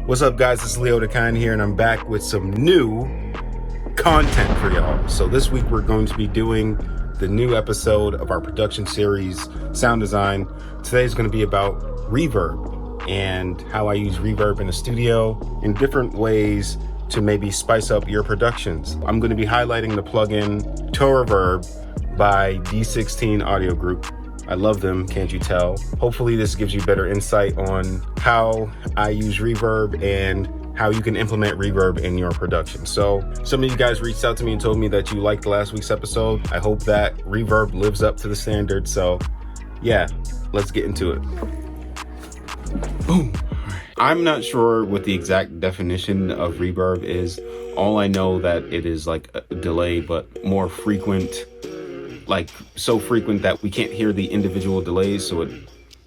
What's up, guys? It's Leo the Kind here, and I'm back with some new content for y'all. So this week we're going to be doing the new episode of our production series, Sound Design. Today's going to be about reverb and how I use reverb in the studio in different ways to maybe spice up your productions. I'm going to be highlighting the plugin Toraverb by D16 Audio Group. I love them, can't you tell? Hopefully this gives you better insight on how I use reverb and how you can implement reverb in your production. So some of you guys reached out to me and told me that you liked last week's episode. I hope that reverb lives up to the standard. So yeah, let's get into it. Boom. I'm not sure what the exact definition of reverb is. All I know that it is like a delay, but more frequent, like so frequent that we can't hear the individual delays, so it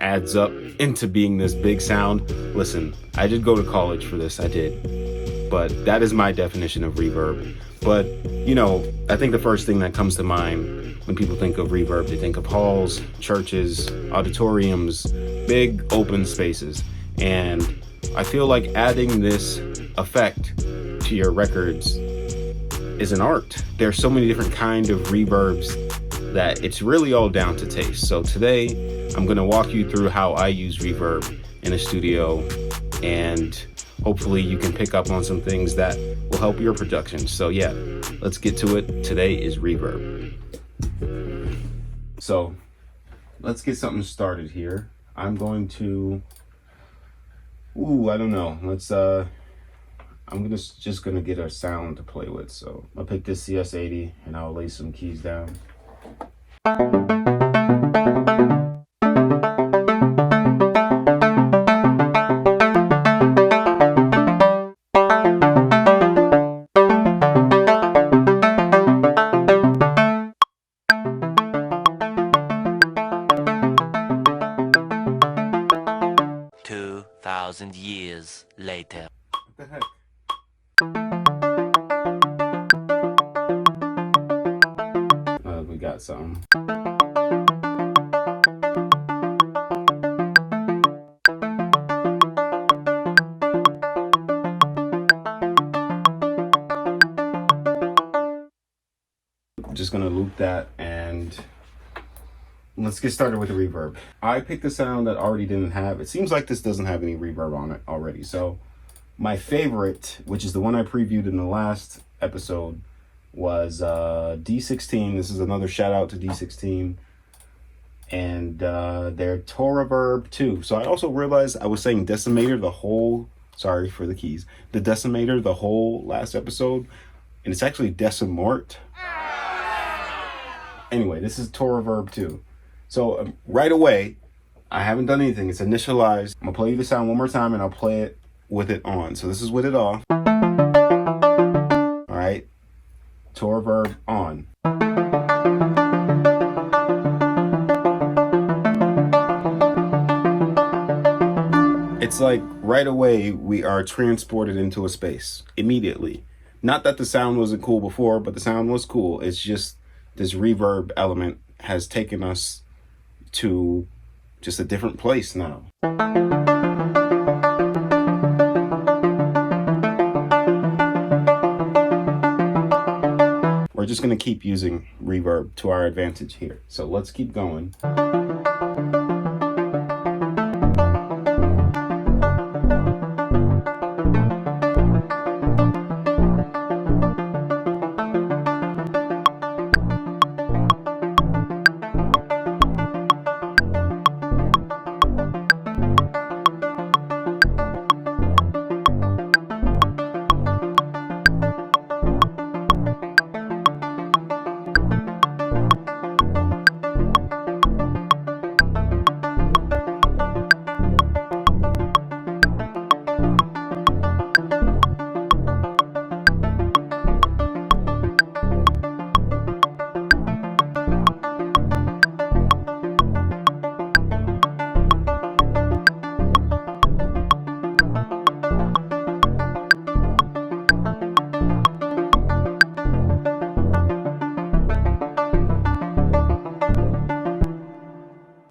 adds up into being this big sound. Listen, I did go to college for this, I did, but that is my definition of reverb. But you know, I think the first thing that comes to mind when people think of reverb, they think of halls, churches, auditoriums, big open spaces. And I feel like adding this effect to your records is an art. There's so many different kind of reverbs that it's really all down to taste. So today I'm gonna walk you through how I use reverb in a studio, and hopefully you can pick up on some things that will help your production. So yeah, let's get to it. Today is reverb. So let's get something started here. I'm going to, I don't know. I'm just gonna get a sound to play with. So I'll pick this CS80 and I'll lay some keys down. Years later. What the heck? We got something. I'm just gonna loop that and let's get started with the reverb. I picked a sound that already didn't have, it seems like this doesn't have any reverb on it already. So my favorite, which is the one I previewed in the last episode, was D16. This is another shout out to D16 and their Toraverb 2. So I also realized I was saying decimator the whole, sorry for the keys, the decimator the whole last episode, and it's actually decimort. Anyway, this is Toraverb 2. So right away, I haven't done anything. It's initialized. I'm gonna play you the sound one more time and I'll play it with it on. So this is with it off. All right, Toraverb on. It's like right away, we are transported into a space immediately. Not that the sound wasn't cool before, but the sound was cool. It's just this reverb element has taken us to just a different place now. We're just gonna keep using reverb to our advantage here. So let's keep going.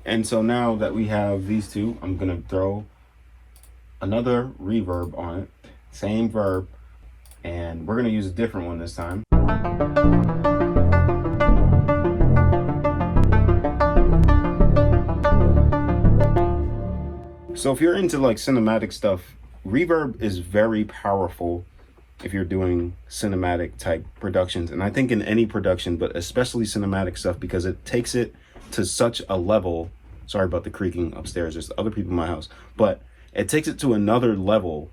And so now that we have these two, I'm gonna throw another reverb on it, same verb, and we're gonna use a different one this time. So if you're into like cinematic stuff, reverb is very powerful if you're doing cinematic type productions. And I think in any production, but especially cinematic stuff, because it takes it to such a level. Sorry about the creaking upstairs, there's other people in my house, but it takes it to another level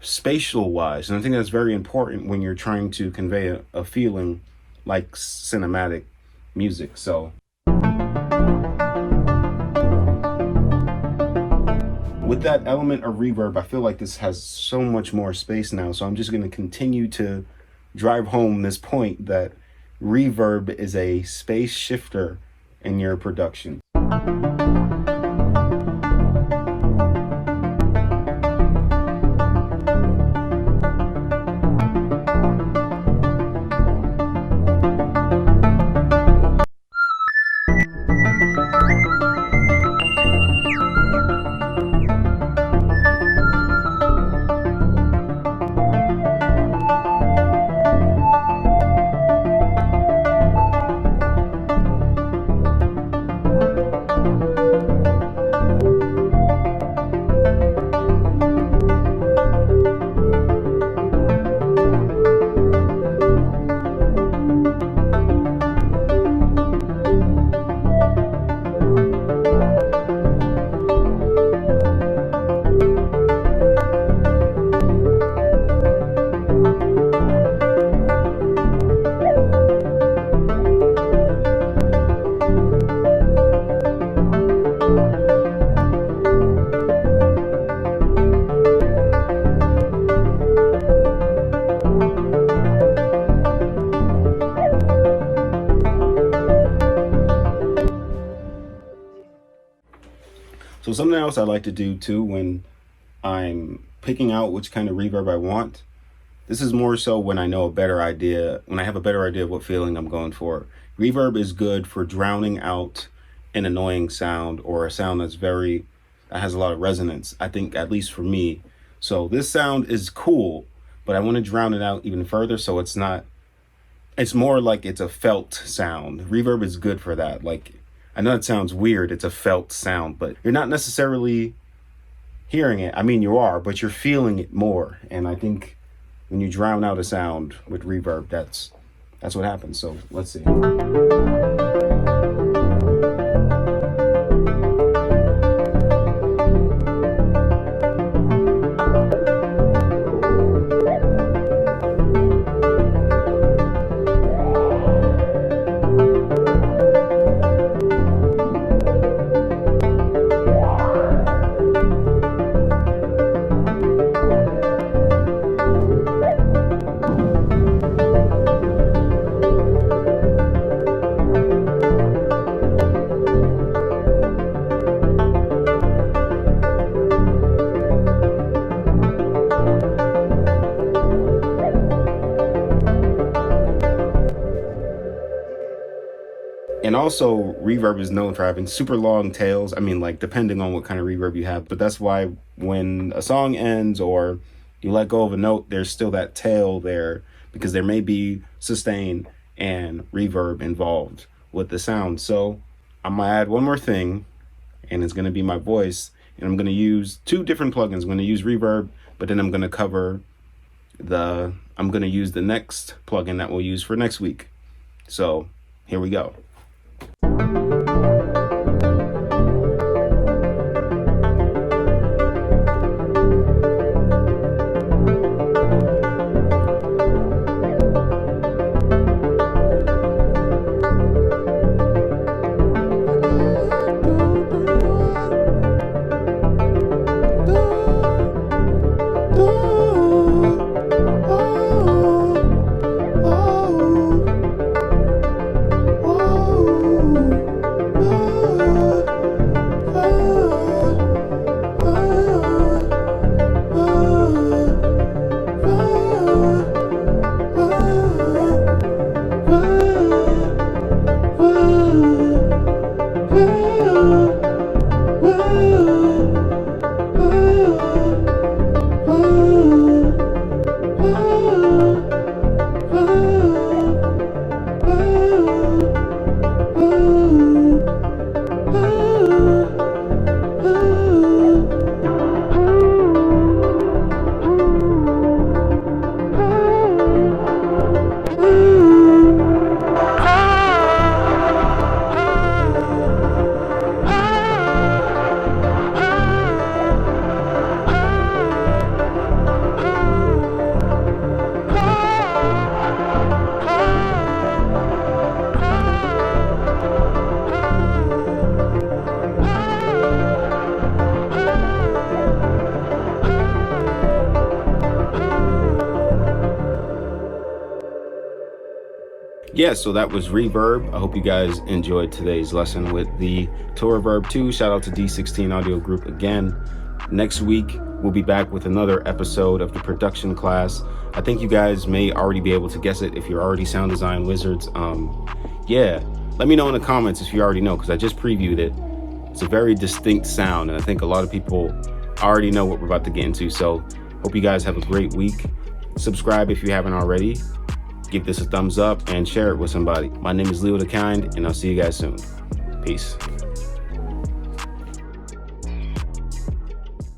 spatial wise. And I think that's very important when you're trying to convey a feeling like cinematic music. So with that element of reverb, I feel like this has so much more space now. So I'm just going to continue to drive home this point that reverb is a space shifter in your production. So something else I like to do too when I'm picking out which kind of reverb I want, this is more so when I know a better idea, when I have a better idea of what feeling I'm going for. Reverb is good for drowning out an annoying sound or a sound that has a lot of resonance, I think, at least for me. So this sound is cool, but I want to drown it out even further, so it's more like it's a felt sound. Reverb is good for that. Like, I know it sounds weird, it's a felt sound, but you're not necessarily hearing it. I mean, you are, but you're feeling it more. And I think when you drown out a sound with reverb, that's what happens. So let's see. And also, reverb is known for having super long tails. I mean, like, depending on what kind of reverb you have. But that's why when a song ends or you let go of a note, there's still that tail there, because there may be sustain and reverb involved with the sound. So I'm going to add one more thing, and it's going to be my voice. And I'm going to use two different plugins. I'm going to use reverb, but then I'm going to use the next plugin that we'll use for next week. So here we go. yeah, so that was Reverb. I hope you guys enjoyed today's lesson with the Toraverb 2. Shout out to D16 Audio Group again. Next week, we'll be back with another episode of the production class. I think you guys may already be able to guess it if you're already sound design wizards. Yeah, let me know in the comments if you already know, because I just previewed it. It's a very distinct sound, and I think a lot of people already know what we're about to get into. So hope you guys have a great week. Subscribe if you haven't already. Give this a thumbs up and share it with somebody. My name is Leo the Kind, and I'll see you guys soon. Peace.